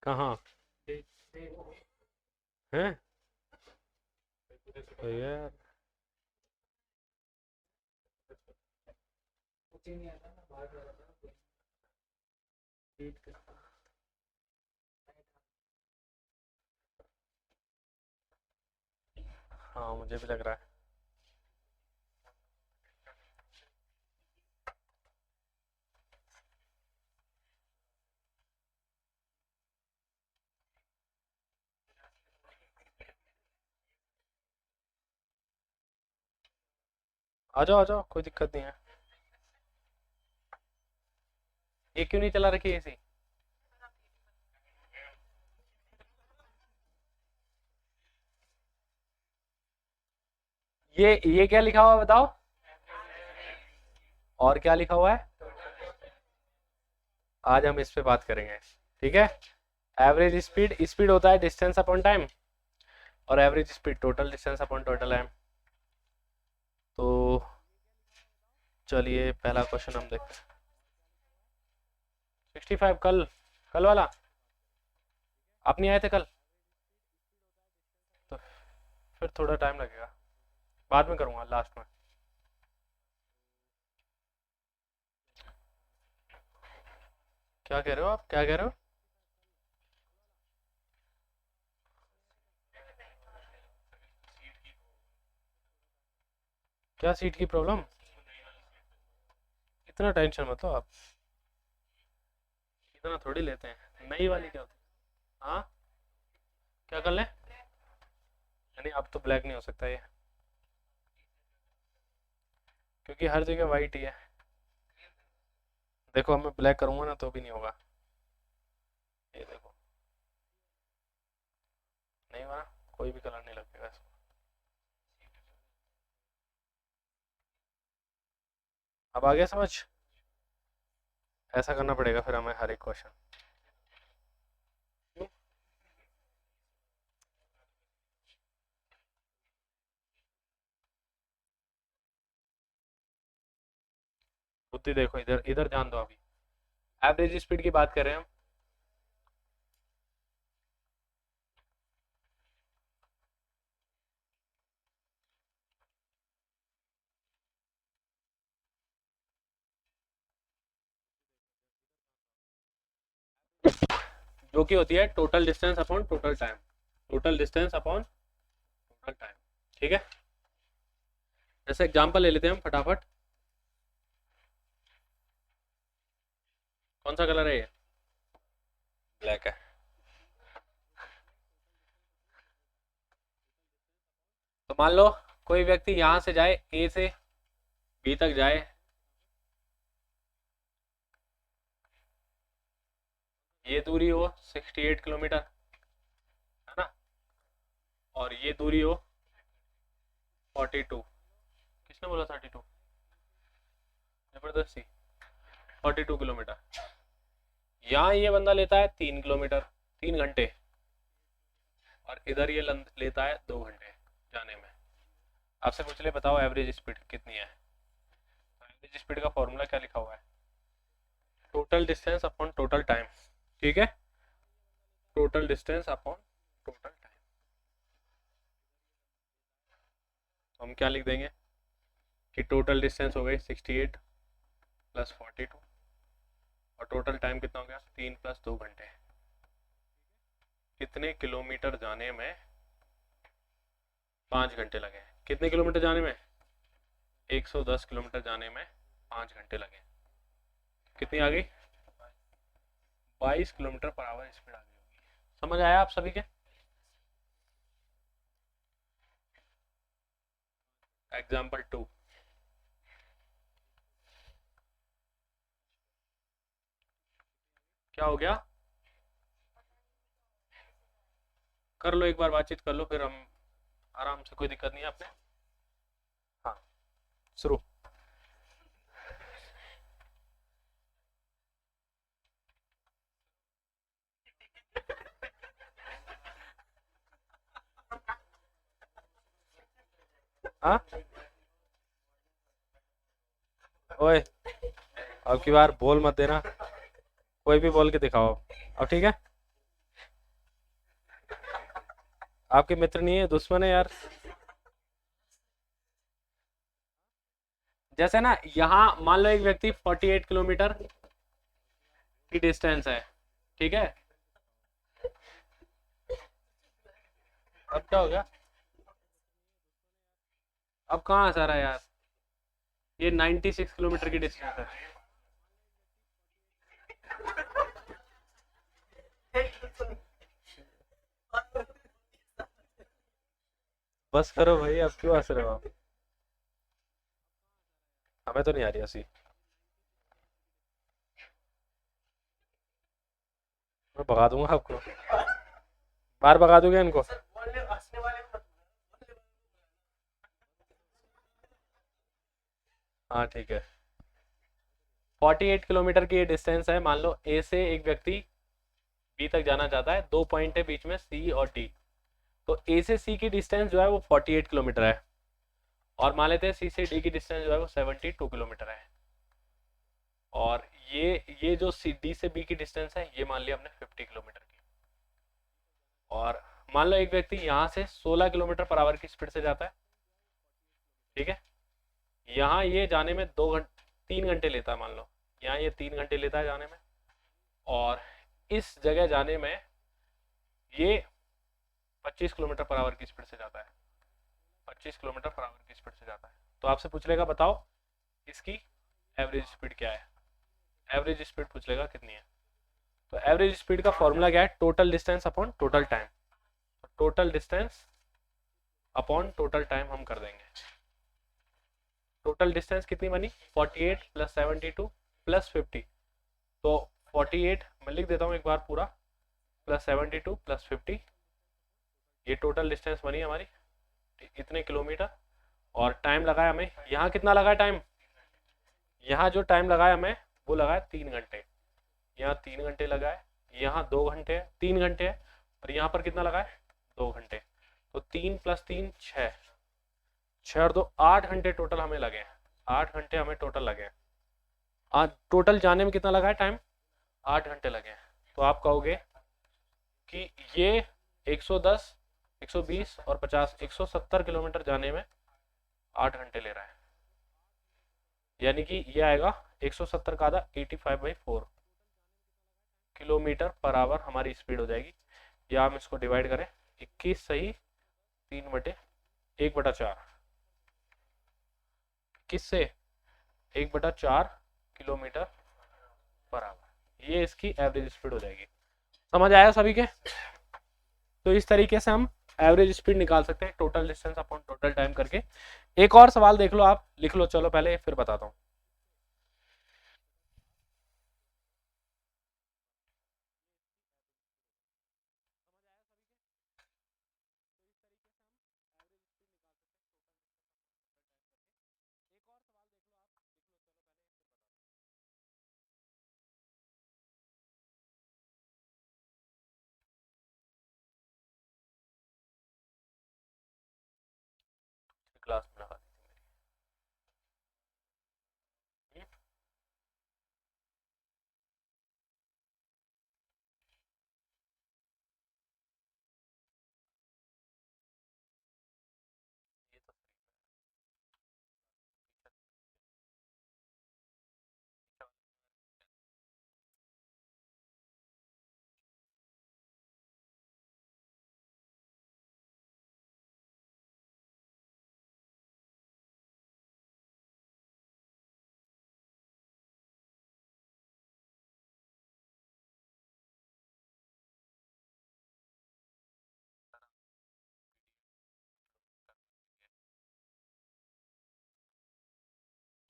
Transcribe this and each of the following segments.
कहाँ है यार? हाँ मुझे भी लग रहा है। आ जाओ कोई दिक्कत नहीं है। ये क्यों नहीं चला रखी एसी? ये क्या लिखा हुआ है बताओ? और क्या लिखा हुआ है? आज हम इस पे बात करेंगे। ठीक है। एवरेज स्पीड, स्पीड होता है डिस्टेंस अपॉन टाइम, और average speed total distance upon total time. तो चलिए पहला क्वेश्चन हम देखते हैं। 65 कल, कल वाला आप नहीं आए थे कल, तो फिर थोड़ा टाइम लगेगा, बाद में करूँगा लास्ट में। क्या कह रहे हो आप, क्या कह रहे हो? क्या सीट की प्रॉब्लम? इतना टेंशन मत लो आप, इतना थोड़ी लेते हैं, नई वाली क्या होती है? हाँ, क्या कर लें? नहीं अब तो ब्लैक नहीं हो सकता ये, क्योंकि हर जगह वाइट ही है। देखो अब मैं ब्लैक करूंगा ना तो भी नहीं होगा। ये देखो, नहीं हुआ ना, कोई भी कलर नहीं लगेगा इसको। अब आ गया समझ? ऐसा करना पड़ेगा फिर हमें हर एक क्वेश्चन। बुद्धि देखो, इधर इधर ध्यान दो अभी। एवरेज स्पीड की बात कर रहे हैं हम। जो कि होती है total distance upon total time, total distance upon total time. ठीक है। जैसे एग्जांपल ले लेते हैं हम फटाफट। कौन सा कलर है ये? ब्लैक है। तो मान लो कोई व्यक्ति यहां से जाए, ए से बी तक जाए, ये दूरी हो 68 किलोमीटर, है ना, और ये दूरी हो 42। किसने बोला 32? जबरदस्ती। 42 किलोमीटर। यहाँ ये बंदा लेता है 3 किलोमीटर, 3 घंटे, और इधर ये लेता है 2 घंटे जाने में। आपसे पूछ ले बताओ एवरेज स्पीड कितनी है? तो एवरेज स्पीड का फॉर्मूला क्या लिखा हुआ है? Total distance upon total time. ठीक है, total distance upon total time. तो हम क्या लिख देंगे कि टोटल डिस्टेंस हो गई 68 प्लस 42, और टोटल टाइम कितना हो गया 3 + 2 घंटे। कितने किलोमीटर जाने में 5 घंटे लगे? कितने किलोमीटर जाने में? 110 किलोमीटर जाने में 5 घंटे लगे। कितनी आ गई? 22 किलोमीटर पर आवर स्पीड आ गई होगी। समझ आया आप सभी के? एग्जाम्पल 2। क्या हो गया? कर लो एक बार, बातचीत कर लो, फिर हम आराम से, कोई दिक्कत नहीं है आपने। हाँ, शुरू। हाँ, ओए अब की बार बोल मत देना। कोई भी बोल के दिखाओ अब, ठीक है। आपके मित्र नहीं है, दुश्मन है यार। जैसे ना, यहाँ मान लो एक व्यक्ति 48 किलोमीटर की डिस्टेंस है, ठीक है। अब क्या हो गया? अब कहाँ आ रहा है यार? ये 96 किलोमीटर की डिस्टेंस है। बस करो भाई, अब क्यों हंस रहे हो आप? हमें तो नहीं आ रही हंसी। मैं भगा दूंगा आपको। बाहर भगा दोगे इनको? हाँ ठीक है। 48 किलोमीटर की ये डिस्टेंस है, मान लो ए से एक व्यक्ति बी तक जाना चाहता है, 2 पॉइंट है बीच में सी और डी। तो ए से सी की डिस्टेंस जो है वो 48 किलोमीटर है, और मान लेते हैं सी से डी की डिस्टेंस जो है वो 72 किलोमीटर है। और ये जो सी डी से बी की डिस्टेंस है, ये मान लिया हमने 50 किलोमीटर की। और मान लो एक व्यक्ति यहाँ से 16 किलोमीटर पर आवर की स्पीड से जाता है, ठीक है। यहाँ ये जाने में 2 घंटे 3 घंटे लेता है, मान लो यहाँ ये 3 घंटे लेता है जाने में। और इस जगह जाने में ये 25 किलोमीटर पर आवर की स्पीड से जाता है, 25 किलोमीटर पर आवर की स्पीड से जाता है। तो आपसे पूछ लेगा बताओ इसकी एवरेज स्पीड क्या है, एवरेज स्पीड पूछ लेगा कितनी है। तो एवरेज स्पीड का फॉर्मूला क्या है? Total distance upon total time. Total distance upon total time हम कर देंगे। टोटल डिस्टेंस कितनी बनी? 48 प्लस 72 प्लस 50। तो 48 मैं लिख देता हूँ एक बार पूरा, प्लस 72 प्लस 50, ये टोटल डिस्टेंस बनी हमारी, इतने किलोमीटर। और टाइम लगाया हमें, यहाँ कितना लगा टाइम? यहाँ जो टाइम लगाया हमें वो लगाया 3 घंटे। यहाँ 3 घंटे लगाए, यहाँ 2 घंटे है, 3 घंटे है, और यहाँ पर कितना लगाए? 2 घंटे। तो 3 + 3 6, 6 और 2 8 घंटे टोटल हमें लगे हैं। 8 घंटे हमें टोटल लगे हैं। आज टोटल जाने में कितना लगा है टाइम? 8 घंटे लगे हैं। तो आप कहोगे कि ये 110, 120 और 50, 170 किलोमीटर जाने में 8 घंटे ले रहा है। यानी कि ये आएगा 170 का आधा 85/4 किलोमीटर पर आवर हमारी स्पीड हो जाएगी। या हम इसको डिवाइड करें, 21 सही 3/1/4, किससे? 1/4 किलोमीटर पर आवर, ये इसकी एवरेज स्पीड हो जाएगी। समझ आया सभी के? तो इस तरीके से हम एवरेज स्पीड निकाल सकते हैं, total distance upon total time करके। एक और सवाल देख लो, आप लिख लो, चलो पहले फिर बताता हूँ। क्लास में लगा दी थी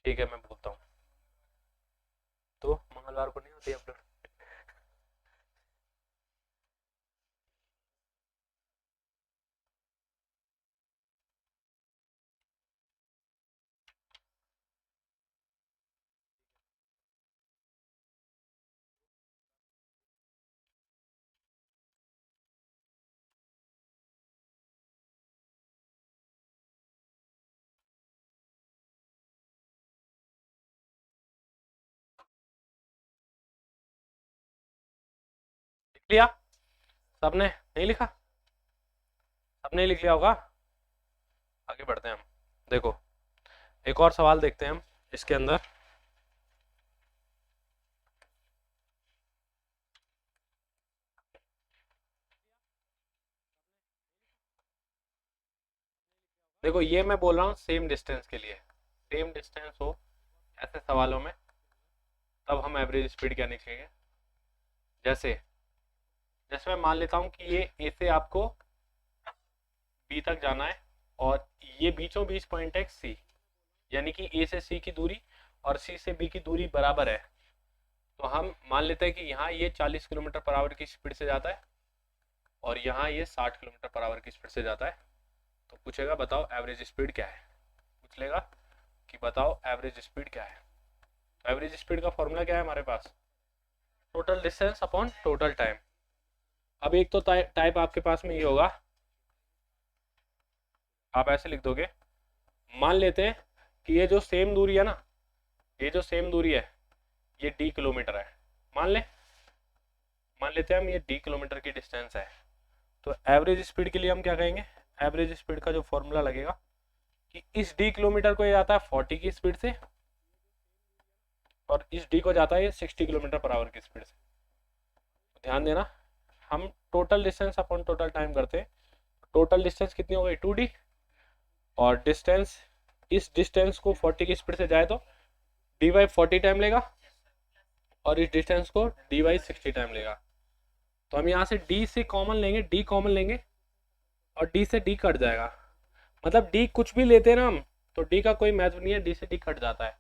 ठीक है, मैं बोलता हूँ। तो मंगलवार को नहीं होती अपलोड? लिया सबने? नहीं लिखा? सबने लिख लिया होगा। आगे बढ़ते हैं हम। देखो एक और सवाल देखते हैं हम इसके अंदर। देखो ये मैं बोल रहा हूँ सेम डिस्टेंस के लिए, सेम डिस्टेंस हो ऐसे सवालों में तब हम एवरेज स्पीड क्या निकलेंगे। जैसे जैसे मैं मान लेता हूँ कि ये ए से आपको बी तक जाना है और ये बीचों बीच पॉइंट है सी, यानी कि ए से सी की दूरी और सी से बी की दूरी बराबर है। तो हम मान लेते हैं कि यहाँ ये 40 किलोमीटर पर आवर की स्पीड से जाता है और यहाँ ये 60 किलोमीटर पर आवर की स्पीड से जाता है। तो पूछेगा बताओ एवरेज स्पीड क्या है, पूछ लेगा कि बताओ एवरेज स्पीड क्या है। तो एवरेज स्पीड का फॉर्मूला क्या है हमारे पास, total distance upon total time. अब एक तो टाइप आपके पास में ये होगा, आप ऐसे लिख दोगे, मान लेते हैं कि ये जो सेम दूरी है ना, ये जो सेम दूरी है ये डी किलोमीटर है, मान लेते हैं हम ये डी किलोमीटर की डिस्टेंस है। तो एवरेज स्पीड के लिए हम क्या कहेंगे, एवरेज स्पीड का जो फॉर्मूला लगेगा कि इस डी किलोमीटर को ये जाता है 40 की स्पीड से और इस डी को जाता है ये 60 किलोमीटर पर आवर की स्पीड से। तो ध्यान देना हम total distance upon total time करते हैं। टोटल डिस्टेंस कितनी हो गई 2d और डिस्टेंस, इस डिस्टेंस को 40 की स्पीड से जाए तो dy 40 टाइम लेगा और इस डिस्टेंस को dy 60 टाइम लेगा। तो हम यहाँ से d से कॉमन लेंगे, d कॉमन लेंगे और d से d कट जाएगा। मतलब d कुछ भी लेते हैं ना हम तो d का कोई महत्व नहीं है, d से d कट जाता है,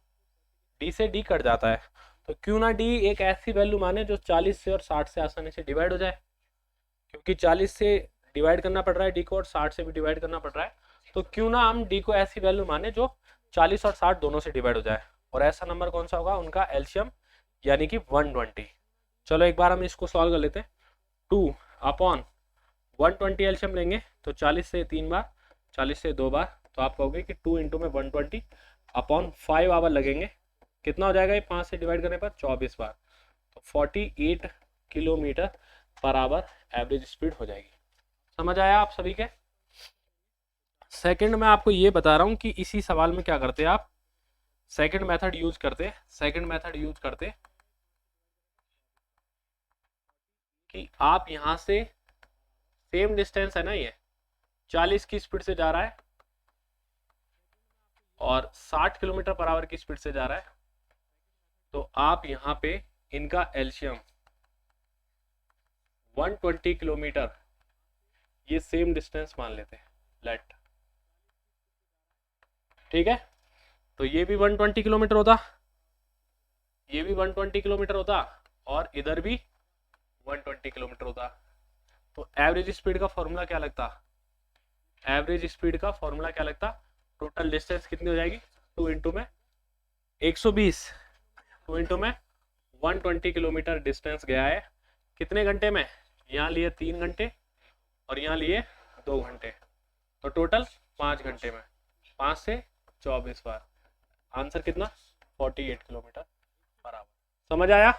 d से d कट जाता है। तो क्यों ना d एक ऐसी वैल्यू माने जो 40 से और 60 से आसानी से डिवाइड हो जाए, क्योंकि 40 से डिवाइड करना पड़ रहा है d को और 60 से भी डिवाइड करना पड़ रहा है। तो क्यों ना हम d को ऐसी वैल्यू माने जो 40 और 60 दोनों से डिवाइड हो जाए। और ऐसा नंबर कौन सा होगा, उनका एलसीएम यानी कि 120। चलो एक बार हम इसको सॉल्व कर लेते हैं। 2 अपॉन 120 एलसीएम लेंगे तो 40 से 3 बार, 40 से 2 बार, तो आप कहोगे कि 2 इंटू में 120 अपॉन 5 आवर लगेंगे। कितना हो जाएगा ये 5 से डिवाइड करने पर 24 बार, तो 48 kilometre per hour average speed हो जाएगी। समझ आया आप सभी के? सेकंड में आपको ये बता रहा हूँ कि इसी सवाल में क्या करते हैं आप, सेकंड मेथड यूज करते कि आप यहाँ से सेम डिस्टेंस है ना, ये 40 की स्पीड से जा रहा है और 60 किलोमीटर पर आवर की स्पीड से जा रहा है। तो आप यहाँ पे इनका एलसीएम 120 किलोमीटर, ये सेम डिस्टेंस मान लेते हैं लेट, ठीक है। तो ये भी 120 किलोमीटर होता, ये भी 120 किलोमीटर होता और इधर भी 120 किलोमीटर होता। तो एवरेज स्पीड का फॉर्मूला क्या लगता, एवरेज स्पीड का फॉर्मूला क्या लगता, टोटल डिस्टेंस कितनी हो जाएगी 2 इंटू में 120, 2 इंटू में 120 किलोमीटर डिस्टेंस गया है कितने घंटे में, यहाँ लिए 3 घंटे और यहाँ लिए 2 घंटे, तो टोटल 5 घंटे में 5 से 24 बार। आंसर कितना 48 किलोमीटर पर आवर। समझ आया?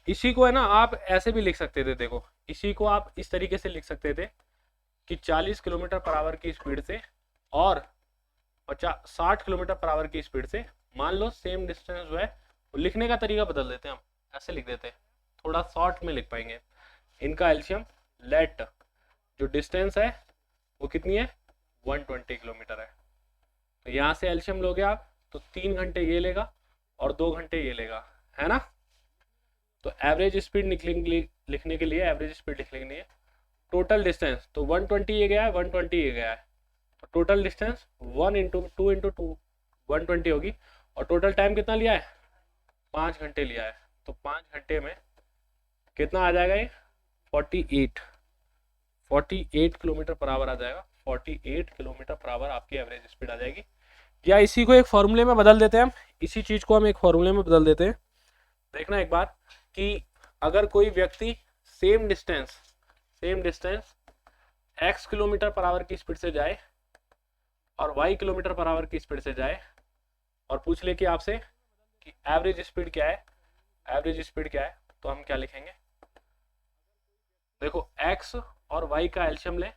इसी को है ना आप ऐसे भी लिख सकते थे, देखो इसी को आप इस तरीके से लिख सकते थे कि 40 किलोमीटर पर आवर की स्पीड से और 60 किलोमीटर पर आवर की स्पीड से, मान लो सेम डिस्टेंस जो है, लिखने का तरीका बदल देते हैं, हम ऐसे लिख देते हैं, थोड़ा शॉर्ट में लिख पाएंगे। इनका एलसीएम लेट जो डिस्टेंस है वो कितनी है 120 किलोमीटर है। तो यहाँ से एलसीएम लोगे आप तो 3 घंटे ये लेगा और 2 घंटे ये लेगा, है ना। तो एवरेज स्पीड लिखने के लिए एवरेज स्पीड लिख लेंगे टोटल डिस्टेंस, तो 120 ये गया है 120 ये गया है, तो टोटल डिस्टेंस 1 इंटू 2 इंटू 2 120 होगी और टोटल टाइम कितना लिया है 5 घंटे लिया है। तो 5 घंटे में कितना आ जाएगा ये 48 किलोमीटर पर आवर आ जाएगा, 48 किलोमीटर पर आवर आपकी एवरेज स्पीड आ जाएगी। या इसी को एक फॉर्मूले में बदल देते हैं हम, इसी चीज को हम एक फॉर्मूले में बदल देते हैं। देखना एक बार कि अगर कोई व्यक्ति same distance x kilometre per hour की स्पीड से जाए और y किलोमीटर पर आवर की स्पीड से जाए और पूछ ले कि आपसे कि एवरेज स्पीड क्या है, तो हम क्या लिखेंगे, देखो x और y का एलसीएम ले,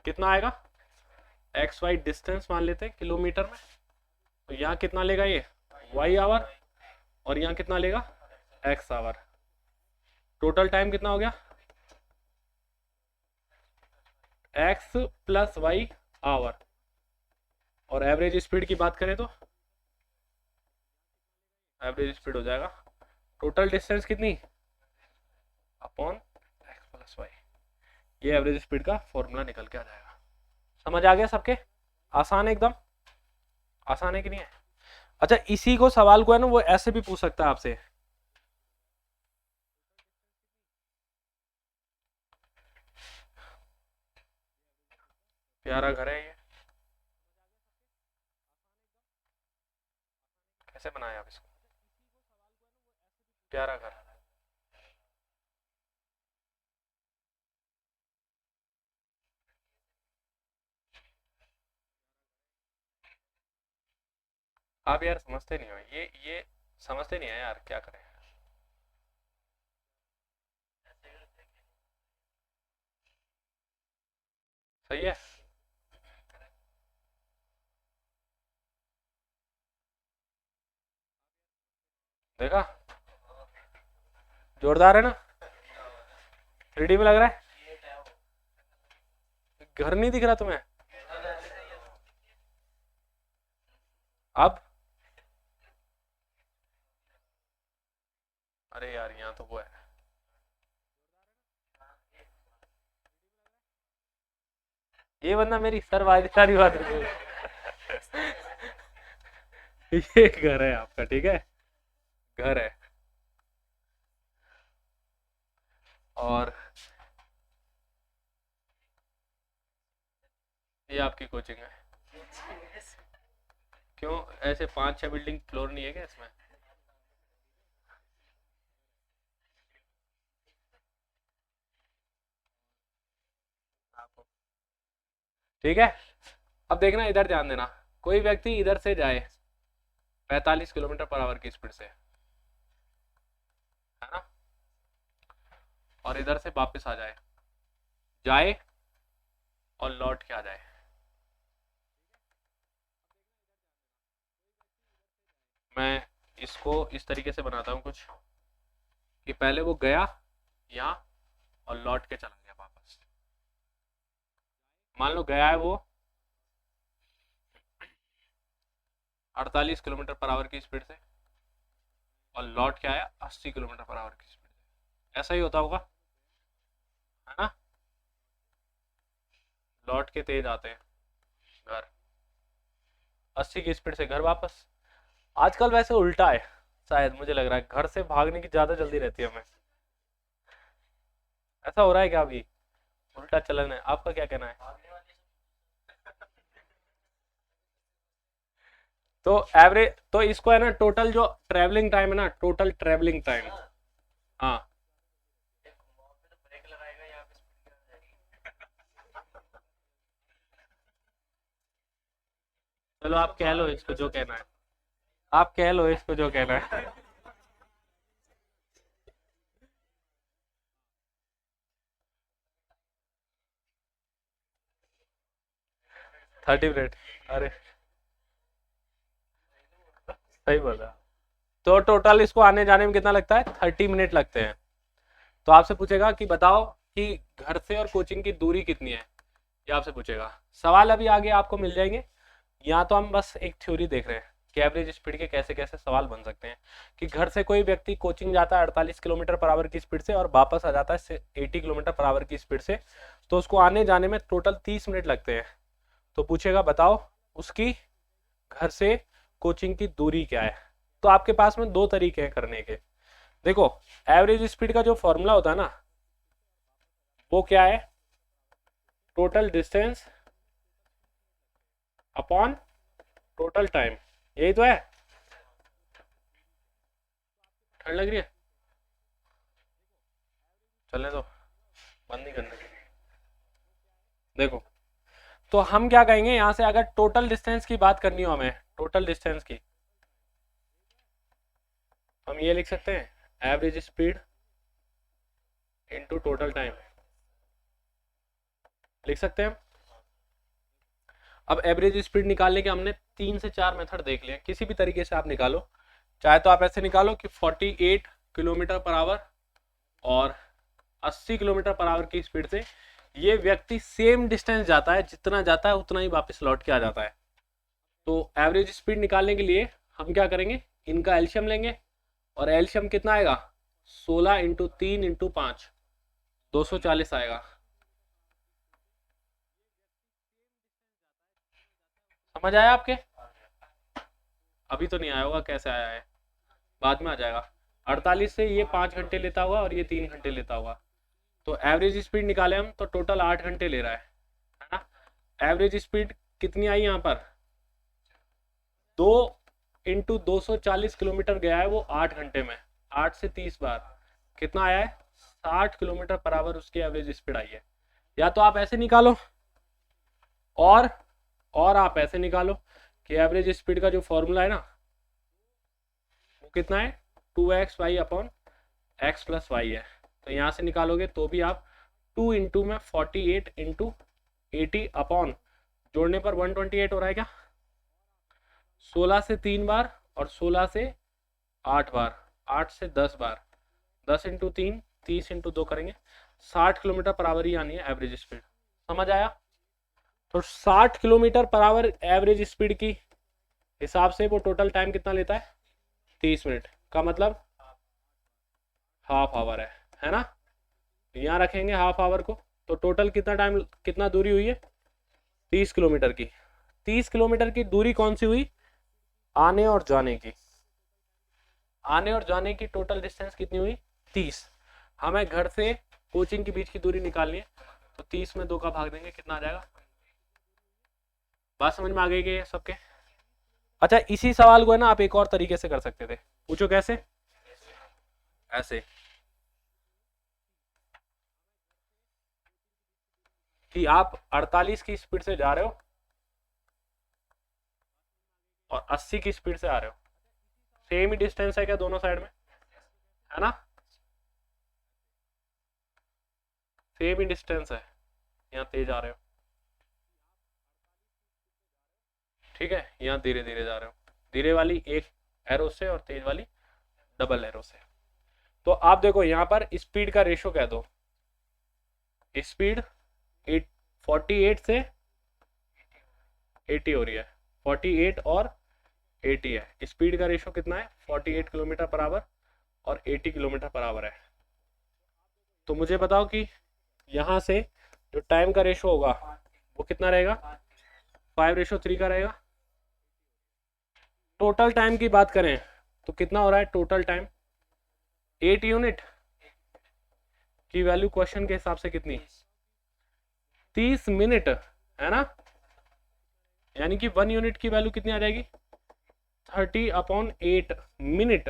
कितना आएगा? एक्स वाई डिस्टेंस मान लेते हैं किलोमीटर में, तो यहाँ कितना लेगा ये y आवर, और यहाँ कितना लेगा x आवर। टोटल टाइम कितना हो गया? x plus Y hour. और एवरेज स्पीड की बात करें तो एवरेज स्पीड हो जाएगा टोटल डिस्टेंस कितनी अपॉन x प्लस वाई। ये एवरेज स्पीड का फॉर्मूला निकल के आ जाएगा। समझ आ गया सबके? आसान है एकदम, आसान है कि नहीं है? अच्छा, इसी को सवाल को है ना वो ऐसे भी पूछ सकता है आपसे, प्यारा घर है ये, कैसे बनाया आप इसको, प्यारा घर। आप यार समझते नहीं हो, ये समझते नहीं है यार, क्या करें। सही है। देखा, जोरदार है ना, 3D में लग रहा है। घर नहीं दिख रहा तुम्हें अब? अरे यार यहाँ तो वो है, ये बंदा मेरी सर्वाधिक सारी बात ये घर है आपका, ठीक है, घर है। और ये आपकी कोचिंग है। क्यों, ऐसे 5-6 बिल्डिंग फ्लोर नहीं है क्या इसमें? ठीक है, अब देखना, इधर ध्यान देना, कोई व्यक्ति इधर से जाए 45 किलोमीटर पर आवर की स्पीड से, है ना, और इधर से वापस आ जाए, जाए और लौट के आ जाए। मैं इसको इस तरीके से बनाता हूँ कुछ, कि पहले वो गया यहाँ और लौट के चला गया वापस। मान लो गया है वो 48 किलोमीटर पर आवर की स्पीड से और लौट के आया 80 किलोमीटर पर आवर की स्पीड से। ऐसा ही होता होगा, है ना, लौट के तेज आते हैं घर, 80 की स्पीड से घर वापस। आजकल वैसे उल्टा है शायद, मुझे लग रहा है घर से भागने की ज्यादा जल्दी रहती है हमें। ऐसा हो रहा है क्या अभी? उल्टा चलन है, आपका क्या कहना है? तो एवरेज, तो इसको है ना टोटल जो ट्रेवलिंग टाइम है ना, टोटल ट्रेवलिंग टाइम, हाँ, चलो आप कह लो इसको जो कहना है, आप कह लो इसको जो कहना है। 30 मिनट, अरे सही बोला। तो टोटल इसको आने जाने में कितना लगता है? 30 मिनट लगते हैं। तो आपसे पूछेगा कि बताओ कि घर से और कोचिंग की दूरी कितनी है, ये आपसे पूछेगा। सवाल अभी आगे आपको मिल जाएंगे, यहाँ तो हम बस एक थ्योरी देख रहे हैं कि एवरेज स्पीड के कैसे कैसे सवाल बन सकते हैं। कि घर से कोई व्यक्ति कोचिंग जाता है 48 किलोमीटर पर आवर की स्पीड से और वापस आ जाता है 80 किलोमीटर पर आवर की स्पीड से, तो उसको आने जाने में टोटल 30 मिनट लगते हैं। तो पूछेगा बताओ उसकी घर से कोचिंग की दूरी क्या है। तो आपके पास में दो तरीके हैं करने के। देखो, एवरेज स्पीड का जो फॉर्मूला होता है ना, वो क्या है? Total distance upon total time, यही तो है। ठंड लग रही है, चलने दो, बंद नहीं करना। देखो, तो हम क्या कहेंगे, यहां से अगर टोटल डिस्टेंस की बात करनी हो हमें, टोटल डिस्टेंस की, तो हम हम ये लिख सकते हैं average speed into total time, लिख सकते हैं। अब एवरेज स्पीड निकालने के हमने 3 से 4 मेथड देख लिए, किसी भी तरीके से आप निकालो, चाहे तो आप ऐसे निकालो कि 48 किलोमीटर पर आवर और 80 किलोमीटर पर आवर की स्पीड से ये व्यक्ति सेम डिस्टेंस जाता है, जितना जाता है उतना ही वापस लौट के आ जाता है। तो एवरेज स्पीड निकालने के लिए हम क्या करेंगे, इनका एलसीएम लेंगे, और एलसीएम कितना आएगा 16 इंटू 3 इंटू 5 240 आएगा। समझ आया आपके? अभी तो नहीं आया होगा, कैसे आया है बाद में आ जाएगा। 48 से ये 5 घंटे लेता होगा और ये 3 घंटे लेता होगा, तो एवरेज स्पीड निकाले हम तो टोटल 8 घंटे ले रहा है ना। एवरेज स्पीड कितनी आई यहाँ पर, 2 इंटू 240 किलोमीटर गया है वो 8 घंटे में, 8 से 30 बार कितना आया है 60 किलोमीटर पर आवर उसकी एवरेज स्पीड आई है। या तो आप ऐसे निकालो और आप ऐसे निकालो कि एवरेज स्पीड का जो फॉर्मूला है ना वो कितना है 2x Y upon X plus Y है, तो यहाँ से निकालोगे तो भी आप 2 इंटू में 48 इंटू 80 अपॉन जोड़ने पर 128 हो रहा है क्या, 16 से 3 बार और 16 से 8 बार, 8 से 10 बार, 10 इंटू 3 30 इंटू 2 करेंगे, 60 किलोमीटर पर आवर ही आनी है एवरेज स्पीड। समझ आया? तो 60 kilometre per hour average speed की हिसाब से वो टोटल टाइम कितना लेता है 30 मिनट, का मतलब हाफ आवर है ना। यहाँ रखेंगे हाफ आवर को, तो टोटल कितना टाइम, कितना दूरी हुई है 30 किलोमीटर की। 30 किलोमीटर की दूरी कौन सी हुई, आने और जाने की, आने और जाने की टोटल डिस्टेंस कितनी हुई 30। हमें घर से कोचिंग के बीच की दूरी निकालनी है, तो 30 में 2 का भाग देंगे, कितना आ जाएगा। बात समझ में आ गई कि सबके? अच्छा, इसी सवाल को है ना आप एक और तरीके से कर सकते थे, पूछो कैसे, ऐसे कि आप 48 की स्पीड से जा रहे हो और 80 की स्पीड से आ रहे हो, सेम ही डिस्टेंस है क्या दोनों साइड में, है ना, सेम ही डिस्टेंस है, यहाँ तेज आ रहे हो, ठीक है, यहाँ धीरे धीरे जा रहे हो, धीरे वाली एक एरो से और तेज वाली डबल एरो से। तो आप देखो यहाँ पर स्पीड का रेशो कह दो, स्पीड 48 से 80 हो रही है, 48 और 80 है, स्पीड का रेशो कितना है 48 किलोमीटर पर आवर और 80 किलोमीटर पर आवर है। तो मुझे बताओ कि यहाँ से जो टाइम का रेशो होगा वो कितना रहेगा, 5:3 का रहेगा। टोटल टाइम की बात करें तो कितना हो रहा है टोटल टाइम, 8 यूनिट की वैल्यू क्वेश्चन के हिसाब से कितनी, 30 मिनट है ना, यानी कि 1 यूनिट की वैल्यू कितनी आ जाएगी 30/8 मिनट,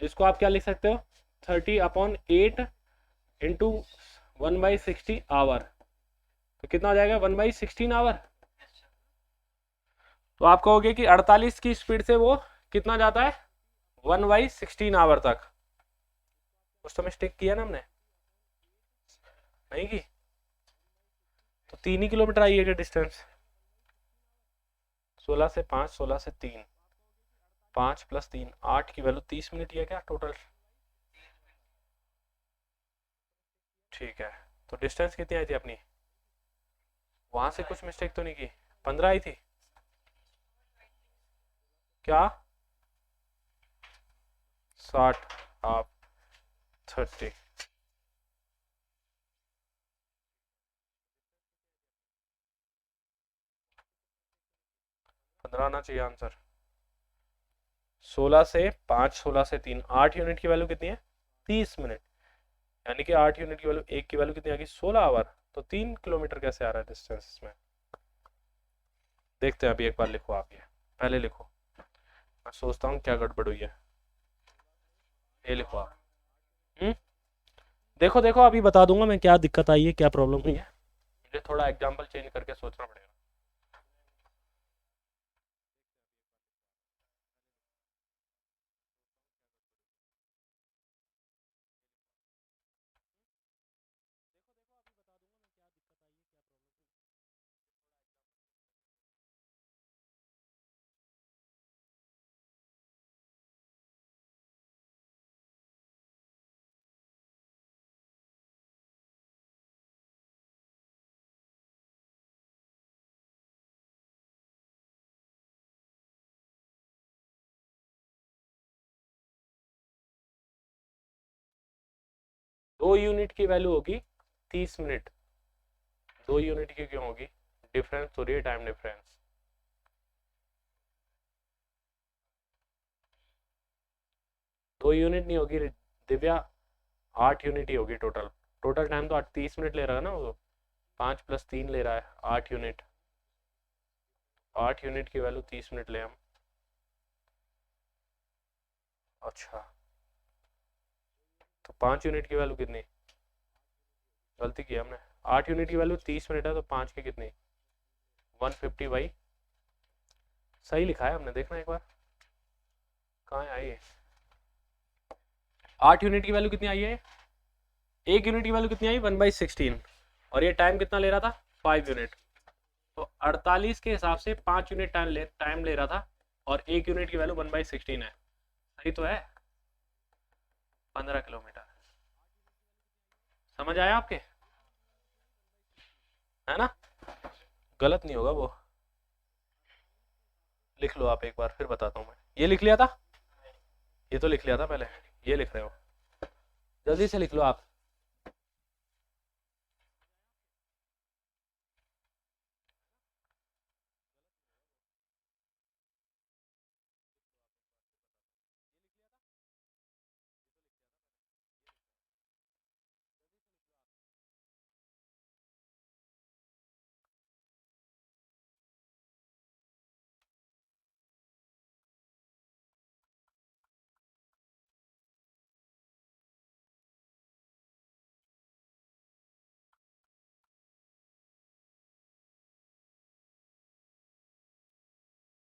जिसको आप क्या लिख सकते हो 30/8 इंटू 1/60 आवर, तो कितना हो जाएगा 1/16 आवर। तो आप कहोगे कि 48 की स्पीड से वो कितना जाता है 1/16 आवर तक। कुछ तो मिस्टेक किया ना हमने, नहीं की, तो 3 ही किलोमीटर आई है डिस्टेंस, 16 से 5 16 से 3 5 + 3 8 की वैल्यू 30 मिनट ही है क्या टोटल, ठीक है। तो डिस्टेंस कितनी आई थी अपनी, वहां से कुछ मिस्टेक तो नहीं की, 15 आई थी क्या, 60 हाफ 30, पंद्रह आना चाहिए आंसर। 16 से 5 16 से 3 8 यूनिट की वैल्यू कितनी है 30 मिनट, यानी कि 8 यूनिट की वैल्यू एक की वैल्यू कितनी आ गई 16 आवर, तो 3 किलोमीटर कैसे आ रहा है डिस्टेंस इसमें, देखते हैं अभी एक बार लिखो आप, ये पहले लिखो, मैं सोचता हूँ क्या गड़बड़ हुई है, ये लिखो आप। देखो देखो अभी बता दूंगा मैं क्या दिक्कत आई है क्या प्रॉब्लम हुई है, मुझे थोड़ा एग्जाम्पल चेंज करके सोचना पड़ेगा। 2 यूनिट की वैल्यू होगी 30 मिनट। 2 यूनिट की क्यों होगी? डिफरेंस हो रही है, टाइम डिफरेंस। दो यूनिट नहीं होगी दिव्या, 8 यूनिट ही होगी टोटल। टोटल टाइम तो 30 मिनट ले रहा है ना वो, 5 + 3 ले रहा है, 8 यूनिट। 8 यूनिट की वैल्यू 30 मिनट ले हम। अच्छा, तो 5 यूनिट की वैल्यू कितनी? गलती की हमने। 8 यूनिट की वैल्यू 30 मिनट है, तो 5 की कितनी? 150 बाई, सही लिखा है हमने, देखना एक बार कहाँ आई है। 8 यूनिट की वैल्यू कितनी आई है? 1 यूनिट की वैल्यू कितनी आई? 1/16। और ये टाइम कितना ले रहा था? 5 यूनिट। तो 48 के हिसाब से 5 यूनिट टाइम ले रहा था, और 1 यूनिट की वैल्यू 1/16 है। सही तो है। 15 किलोमीटर। समझ आया आपके? है ना? गलत नहीं होगा वो। लिख लो आप एक बार, फिर बताता हूँ मैं। ये लिख लिया था? ये तो लिख लिया था पहले। ये लिख रहे हो? जल्दी से लिख लो आप।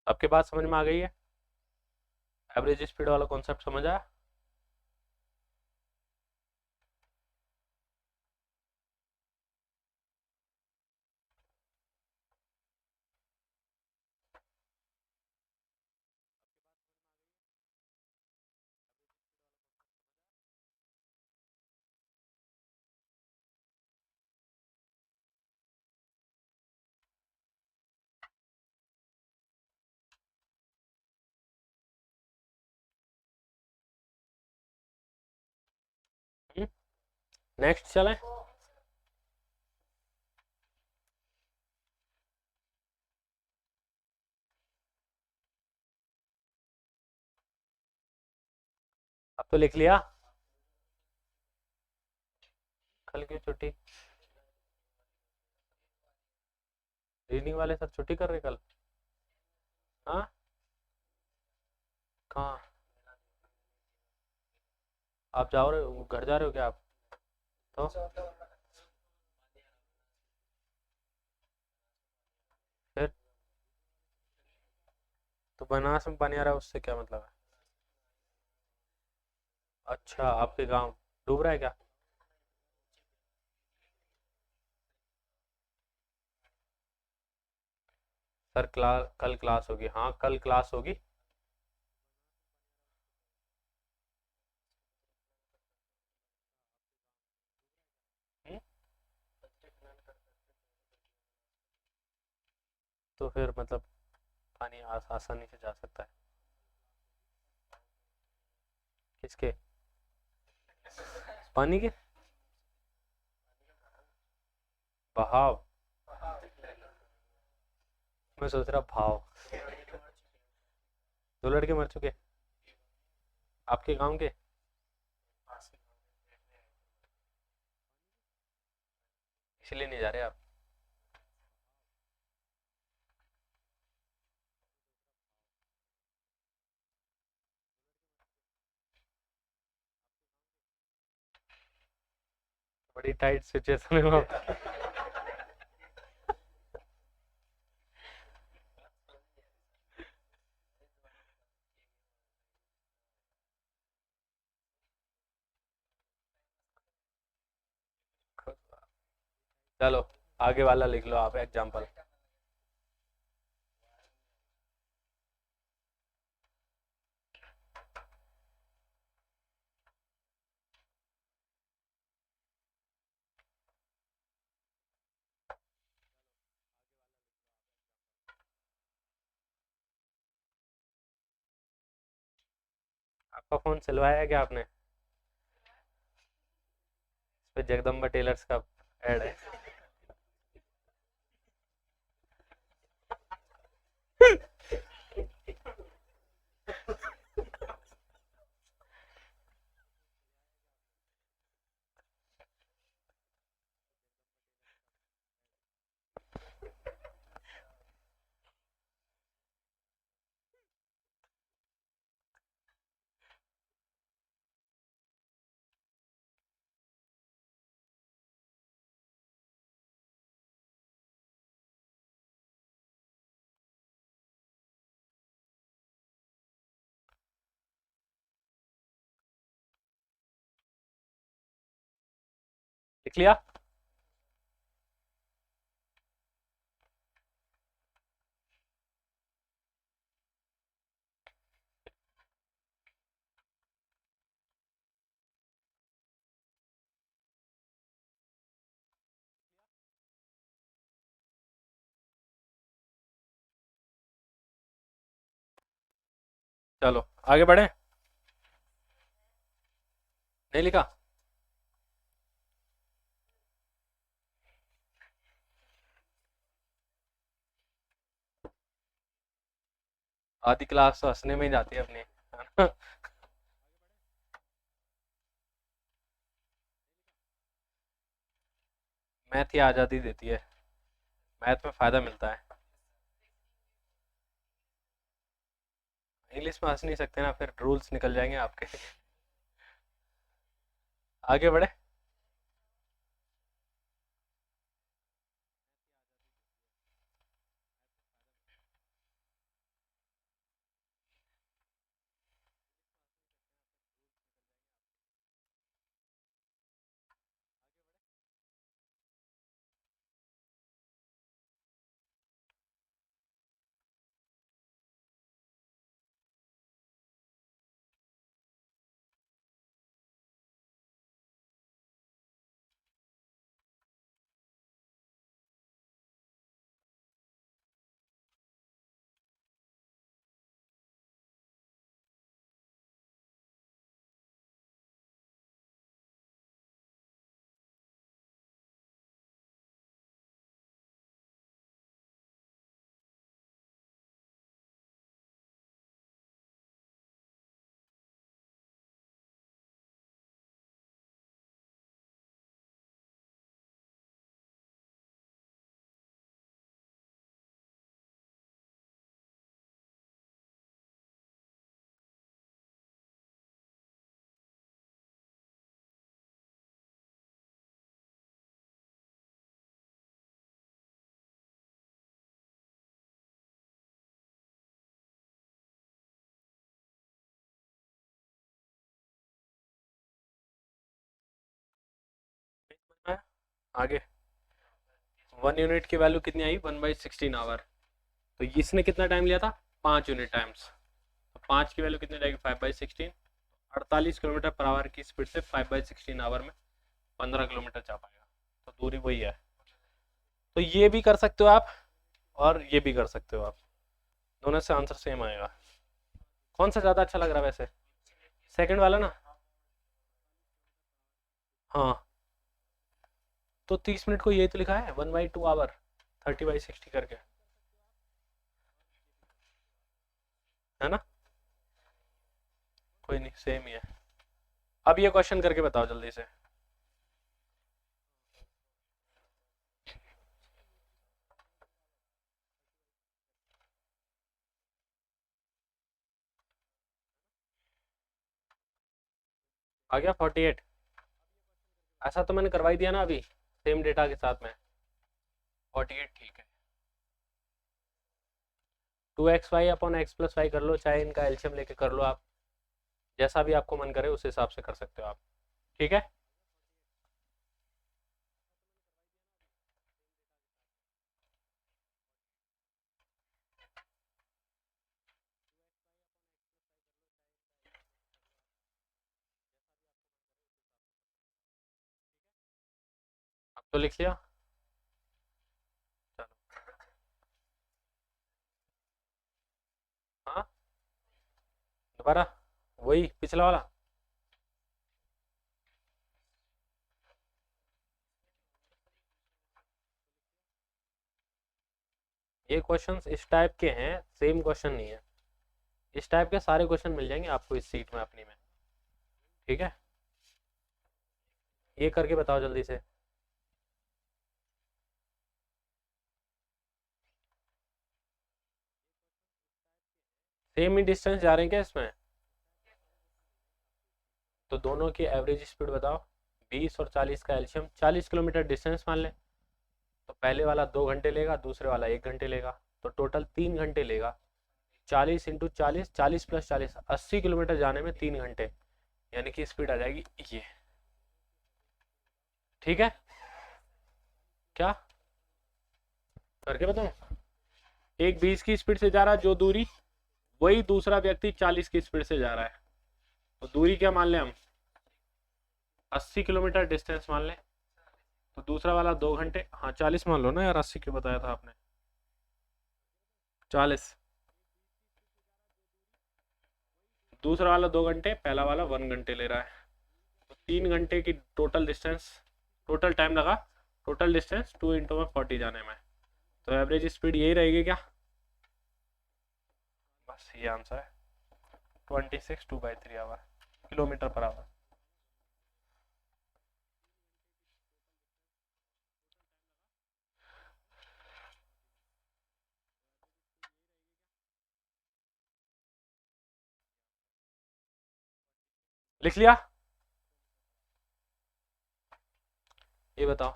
आपके बात समझ में आ गई है? एवरेज स्पीड वाला कॉन्सेप्ट समझ आया? नेक्स्ट चलें। अब तो लिख लिया। कल की छुट्टी? रीडिंग वाले सर छुट्टी कर रहे कल? हाँ, कहाँ? आप जा रहे हो, घर जा रहे हो क्या आप? तो फिर तो बनारस में पानी आ रहा है, उससे क्या मतलब है? अच्छा, आपके गांव डूब रहा है क्या? सर कल क्लास होगी, हाँ कल क्लास होगी। हम्म, तो फिर मतलब पानी आसानी से जा सकता है। किसके? पानी के बहाव? मैं सोच रहा भाव। 2 लड़के मर चुके? आपके गांव के? इसलिए नहीं जा रहे आप? बड़ी टाइट सिचुएशन है वहाँ। चलो आगे वाला लिख लो आप एग्जाम्पल। आपका फोन सिलवाया है क्या आपने? पे जगदम्बा टेलर्स का ऐड है। लिख लिया? चलो आगे बढ़े। नहीं लिखा? आधी क्लास तो हंसने में ही जाती है अपनी, है ना? मैथ ही आज़ादी देती है, मैथ में फायदा मिलता है। इंग्लिश में हंस नहीं सकते ना, फिर रूल्स निकल जाएंगे आपके। आगे बढ़े। आगे 1 यूनिट की वैल्यू कितनी आई? 1/16 आवर। तो इसने कितना टाइम लिया था? 5 यूनिट टाइम्स। तो 5 की वैल्यू कितनी जाएगी? 5/16। 48 किलोमीटर पर आवर की स्पीड से 5/16 आवर में 15 किलोमीटर जा पाएगा। तो दूरी वही है। तो ये भी कर सकते हो आप और ये भी कर सकते हो आप, दोनों से आंसर सेम आएगा। कौन सा ज़्यादा अच्छा लग रहा है वैसे? सेकंड वाला ना? हाँ, तो 30 मिनट को यही तो लिखा है 1/2 आवर, 30/60 करके, है ना? कोई नहीं, सेम ही है। अब ये क्वेश्चन करके बताओ जल्दी से। आ गया 48? ऐसा तो मैंने करवाई दिया ना अभी, सेम डेटा के साथ में। 48 ठीक है। 2xy/x+y कर लो, चाहे इनका एलसीएम लेके कर लो आप, जैसा भी आपको मन करे उस हिसाब से कर सकते हो आप। ठीक है। अब तो लिख लिया। चलो। हाँ, दोबारा वही पिछला वाला। ये क्वेश्चंस इस टाइप के हैं, सेम क्वेश्चन नहीं है। इस टाइप के सारे क्वेश्चन मिल जाएंगे आपको इस सीट में अपनी में। ठीक है, ये करके बताओ जल्दी से। सेम ही डिस्टेंस जा रहे हैं क्या इसमें? तो दोनों की एवरेज स्पीड बताओ। 20 और 40 का एलसीएम, 40 किलोमीटर डिस्टेंस मान लें। तो पहले वाला 2 घंटे लेगा, दूसरे वाला 1 घंटे लेगा, तो टोटल 3 घंटे लेगा। 40 इंटू 40, 40 प्लस 40, 80 किलोमीटर जाने में 3 घंटे, यानी कि स्पीड आ जाएगी ये। ठीक है, क्या करके बताऊं? एक 20 की स्पीड से जा रहा है जो दूरी, वही दूसरा व्यक्ति 40 की स्पीड से जा रहा है। तो दूरी क्या मान लें हम? 80 किलोमीटर डिस्टेंस मान लें। तो दूसरा वाला 2 घंटे, हाँ 40 मान लो ना यार, 80 क्यों बताया था आपने? 40। दूसरा वाला 2 घंटे, पहला वाला 1 घंटे ले रहा है। तो 3 घंटे की टोटल डिस्टेंस, टोटल टाइम लगा, टोटल डिस्टेंस 2 इंटू में 40 जाने में। तो एवरेज स्पीड यही रहेगी क्या? बस ये आंसर है, 26 2/3 आवर, किलोमीटर पर आवर। लिख लिया? ये बताओ,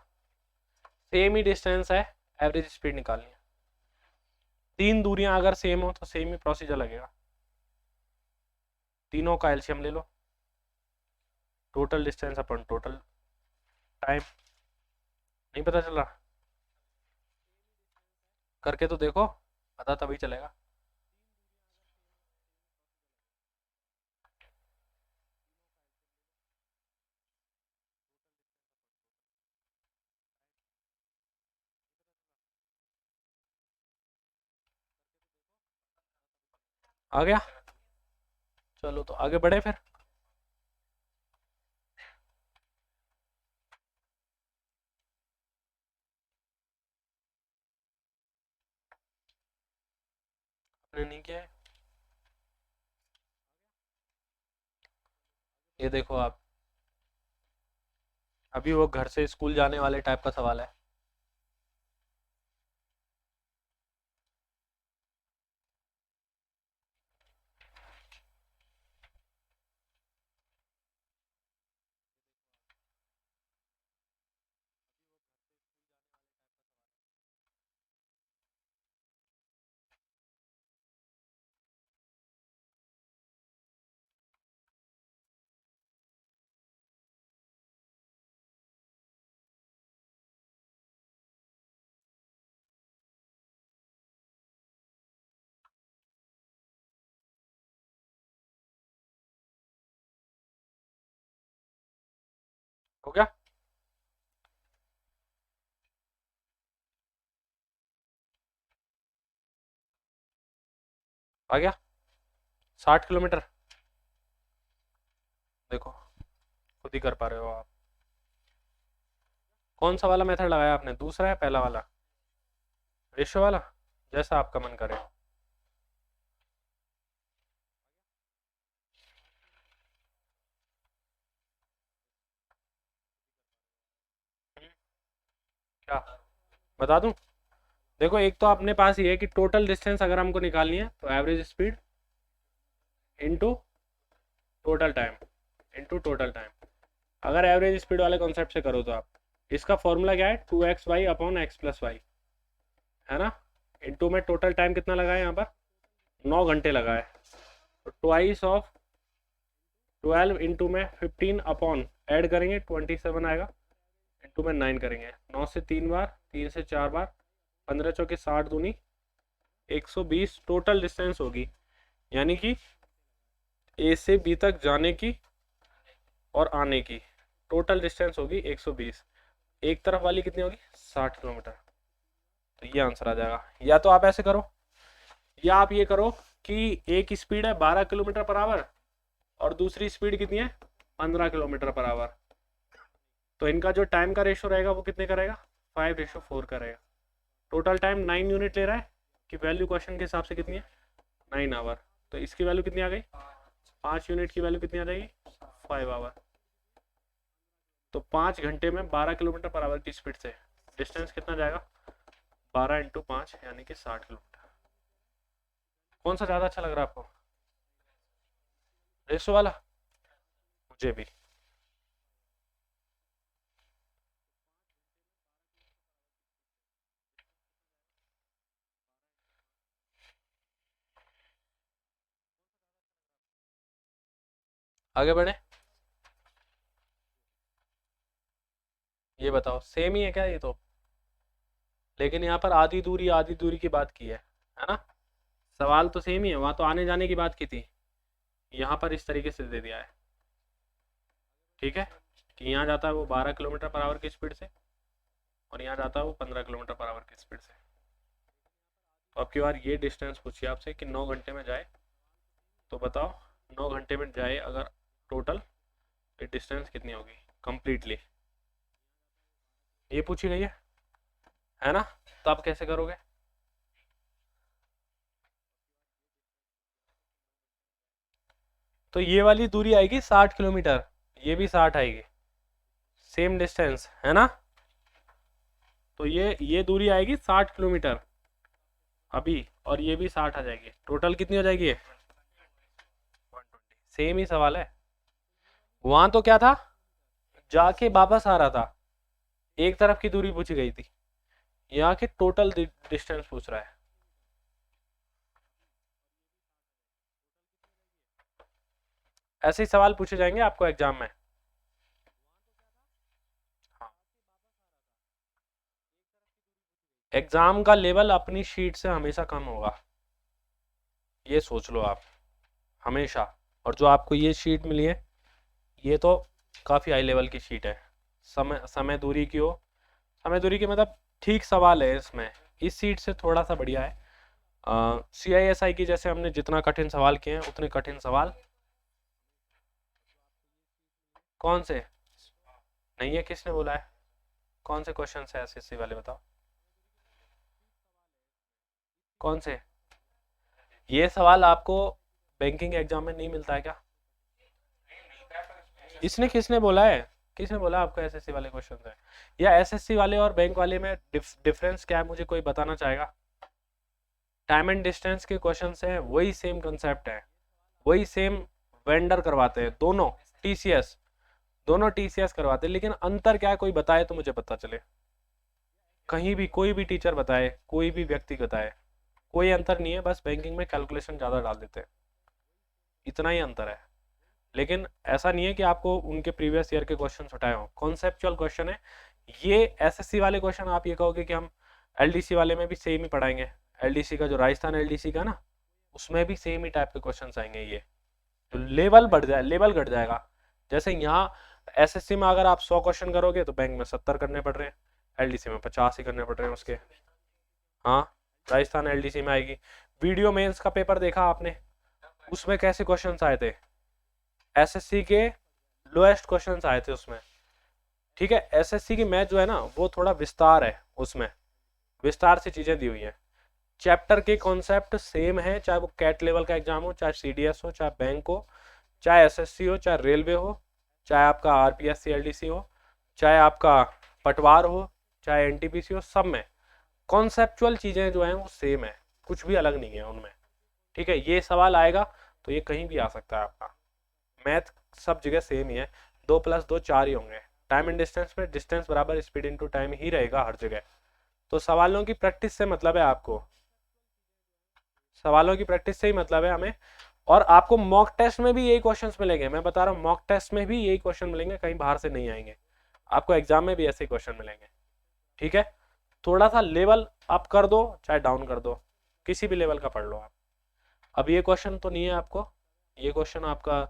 सेम ही डिस्टेंस है, एवरेज स्पीड निकालनी है। 3 दूरियां अगर सेम हो तो सेम ही प्रोसीजर लगेगा। तीनों का एलसीएम ले लो, टोटल डिस्टेंस अपन टोटल टाइम। नहीं पता चल रहा? करके तो देखो, पता तभी चलेगा। आ गया? चलो तो आगे बढ़े फिर। आपने नहीं किया है? ये देखो आप, अभी वो घर से स्कूल जाने वाले टाइप का सवाल है। हो गया? आ गया? 60 किलोमीटर, देखो खुद ही कर पा रहे हो आप। कौन सा वाला मेथड लगाया आपने, दूसरा है पहला वाला? रेशियो वाला, जैसा आपका मन करे। क्या बता दूं? देखो एक तो अपने पास ये है कि टोटल डिस्टेंस अगर हमको निकालनी है तो average speed into total time, into total time. अगर एवरेज स्पीड वाले कॉन्सेप्ट से करो तो आप, इसका फॉर्मूला क्या है, 2xy upon x plus Y, है ना। इनटू में टोटल टाइम कितना लगा है यहाँ पर, 9 घंटे लगा है। तो ट्वाइस ऑफ 12 इंटू में 15 अपॉन ऐड करेंगे 27 आएगा, इंटू में 9 करेंगे, 9 से 3 बार, 3 से 4 बार, 15 चौके 60 दूनी 120 टोटल डिस्टेंस होगी। यानी कि ए से बी तक जाने की और आने की टोटल डिस्टेंस होगी 120। एक तरफ वाली कितनी होगी, 60 किलोमीटर। तो ये आंसर आ जाएगा। या तो आप ऐसे करो, या आप ये करो कि एक स्पीड है 12 किलोमीटर पर आवर और दूसरी स्पीड कितनी है, 15 किलोमीटर पर आवर। तो इनका जो टाइम का रेशो रहेगा वो कितने का रहेगा, 5:4 का रहेगा। टोटल टाइम 9 यूनिट ले रहा है, की वैल्यू क्वेश्चन के हिसाब से कितनी है 9 आवर, तो इसकी वैल्यू कितनी आ गई 5 यूनिट की वैल्यू कितनी आ जाएगी 5 आवर। तो 5 घंटे में 12 किलोमीटर पर आवर की स्पीड से डिस्टेंस कितना जाएगा 12 इंटू 5 यानी कि 60 किलोमीटर। कौन सा ज़्यादा अच्छा लग रहा है आपको रेसो वाला? मुझे भी। आगे बढ़े, ये बताओ सेम ही है क्या ये तो, लेकिन यहाँ पर आधी दूरी की बात की है ना। सवाल तो सेम ही है, वहां तो आने जाने की बात की थी, यहाँ पर इस तरीके से दे दिया है। ठीक है, कि यहाँ जाता है वो 12 किलोमीटर पर आवर की स्पीड से और यहाँ जाता है वो 15 किलोमीटर पर आवर की स्पीड से। तो अब की बार ये डिस्टेंस पूछिए आपसे कि 9 घंटे में जाए, तो बताओ 9 घंटे में जाए अगर टोटल, ये डिस्टेंस कितनी होगी कंप्लीटली, ये पूछी गई है ना। तो आप कैसे करोगे, तो ये वाली दूरी आएगी 60 किलोमीटर, ये भी 60 आएगी, सेम डिस्टेंस है ना। तो ये दूरी आएगी 60 किलोमीटर अभी, और ये भी 60 आ जाएगी, टोटल कितनी हो जाएगी ये 120। सेम ही सवाल है, वहां तो क्या था जाके वापस आ रहा था, एक तरफ की दूरी पूछी गई थी, यहाँ के टोटल डिस्टेंस पूछ रहा है। ऐसे ही सवाल पूछे जाएंगे आपको एग्जाम में। हाँ, एग्जाम का लेवल अपनी शीट से हमेशा कम होगा, ये सोच लो आप हमेशा। और जो आपको ये शीट मिली है ये तो काफ़ी हाई लेवल की शीट है, समय समय दूरी की हो, समय दूरी की मतलब ठीक सवाल है इसमें, इस सीट से थोड़ा सा बढ़िया है। CISI की जैसे हमने जितना कठिन सवाल किए हैं उतने कठिन सवाल कौन से नहीं है, किसने बोला है, कौन से क्वेश्चन है SSC वाले बताओ, कौन से। ये सवाल आपको बैंकिंग एग्जाम में नहीं मिलता है क्या, इसने किसने बोला है, किसने बोला आपको SSC वाले क्वेश्चन है, या SSC वाले और बैंक वाले में डिफरेंस क्या है मुझे कोई बताना चाहेगा। टाइम एंड डिस्टेंस के क्वेश्चन है, वही सेम कंसेप्ट है, वही सेम वेंडर करवाते हैं दोनों, TCS दोनों TCS करवाते हैं, लेकिन अंतर क्या है कोई बताए तो मुझे पता चले, कहीं भी कोई भी टीचर बताए, कोई भी व्यक्ति बताए, कोई अंतर नहीं है, बस बैंकिंग में कैलकुलेशन ज़्यादा डाल देते हैं, इतना ही अंतर है। लेकिन ऐसा नहीं है कि आपको उनके प्रीवियस ईयर के क्वेश्चन उठाए हों, कॉन्सेप्चुअल क्वेश्चन है ये। SSC वाले क्वेश्चन आप ये कहोगे कि हम LDC वाले में भी सेम ही पढ़ाएंगे, LDC का जो राजस्थान LDC का ना उसमें भी सेम ही टाइप के क्वेश्चन आएंगे, ये तो लेवल बढ़ जाए, लेवल घट जाएगा। जैसे यहाँ SSC में अगर आप 100 क्वेश्चन करोगे तो बैंक में 70 करने पड़ रहे हैं, LDC में 50 ही करने पड़ रहे हैं उसके। हाँ, राजस्थान LDC में आएगी। वीडियो मेंस का पेपर देखा आपने, उसमें कैसे क्वेश्चंस आए थे, SSC के लोएस्ट क्वेश्चंस आए थे उसमें। ठीक है, SSC की मैथ जो है ना वो थोड़ा विस्तार है, उसमें विस्तार से चीजें दी हुई है, चैप्टर के कॉन्सेप्ट सेम है, चाहे वो कैट लेवल का एग्जाम हो, चाहे CDS हो, चाहे बैंक हो, चाहे SSC हो, चाहे रेलवे हो, चाहे आपका RPSC LDC हो, चाहे आपका पटवार हो, चाहे NTPC हो, सब में कॉन्सेप्चुअल चीजें जो हैं वो सेम है, कुछ भी अलग नहीं है उनमें। ठीक है, ये सवाल आएगा तो ये कहीं भी आ सकता है आपका, मैथ सब जगह सेम ही है, 2 + 2 4 ही होंगे, टाइम एंड डिस्टेंस में डिस्टेंस बराबर स्पीड इनटू टाइम ही रहेगा हर जगह। तो सवालों की प्रैक्टिस से मतलब है आपको, सवालों की प्रैक्टिस से ही मतलब है हमें। और आपको मॉक टेस्ट में भी यही क्वेश्चंस मिलेंगे, मैं बता रहा हूँ मॉक टेस्ट में भी यही क्वेश्चन मिलेंगे, कहीं बाहर से नहीं आएंगे, आपको एग्जाम में भी ऐसे क्वेश्चन मिलेंगे। ठीक है, थोड़ा सा लेवल अप कर दो चाहे डाउन कर दो, किसी भी लेवल का पढ़ लो आप। अब ये क्वेश्चन तो नहीं है आपको, ये क्वेश्चन आपका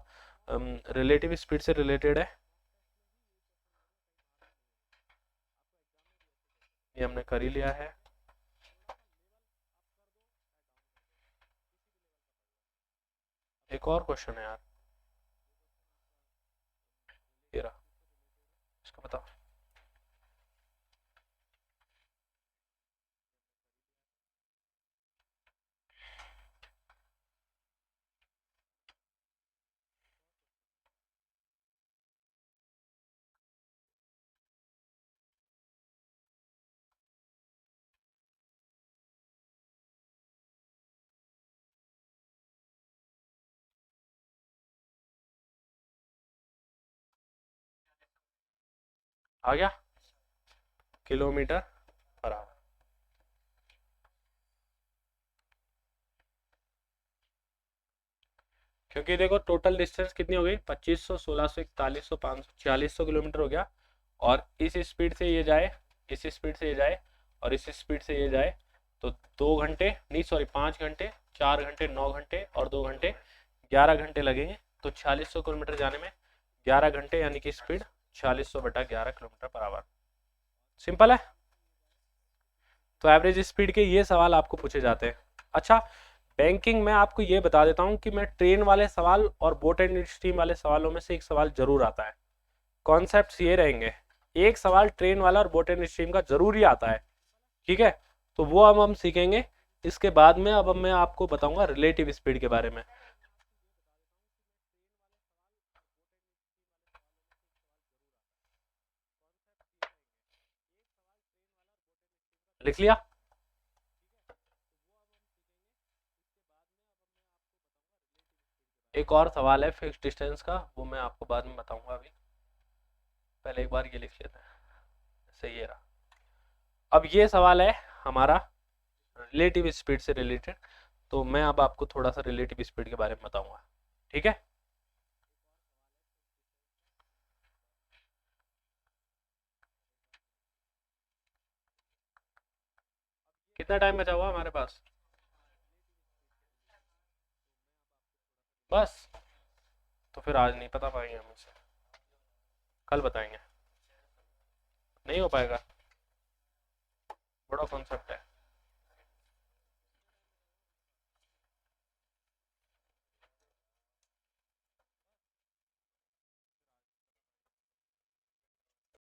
रिलेटिव स्पीड से रिलेटेड है, ये हमने कर ही लिया है। एक और क्वेश्चन है यार, ये रहा, इसको बताओ। आ गया, किलोमीटर पर आवर। क्योंकि देखो टोटल डिस्टेंस कितनी हो गई, 2500, 1600, 4100, 500, 4600 किलोमीटर हो गया। और इस स्पीड से ये जाए, इस स्पीड से ये जाए, और इस स्पीड से ये जाए, तो 2 घंटे नहीं सॉरी 5 घंटे, 4 घंटे, 9 घंटे और 2 घंटे, 11 घंटे लगेंगे। तो 4600 किलोमीटर जाने में 11 घंटे, यानी कि speed 4600/11 kilometre per hour. Simple है। तो एवरेज स्पीड के ये सवाल आपको पूछे जाते हैं। अच्छा, बैंकिंग में आपको ये बता देता हूँ कि मैं ट्रेन वाले सवाल और बोट एंड स्ट्रीम वाले सवालों में से एक सवाल जरूर आता है। कॉन्सेप्ट्स ये रहेंगे, एक सवाल ट्रेन वाला और बोट एंड स्ट्रीम का जरूर ही आता है, ठीक है। तो वो अब हम सीखेंगे इसके बाद में। अब मैं आपको बताऊंगा रिलेटिव स्पीड के बारे में। लिख लिया। एक और सवाल है फिक्स डिस्टेंस का, वो मैं आपको बाद में बताऊंगा। अभी पहले एक बार ये लिख लेते हैं। सही है रहा। अब ये सवाल है हमारा रिलेटिव स्पीड से रिलेटेड। तो मैं अब आपको थोड़ा सा रिलेटिव स्पीड के बारे में बताऊंगा, ठीक है। कितना टाइम बचा हुआ हमारे पास? बस। तो फिर आज नहीं पता पाएंगे हम इसे, कल बताएंगे। नहीं हो पाएगा, बड़ा कॉन्सेप्ट है।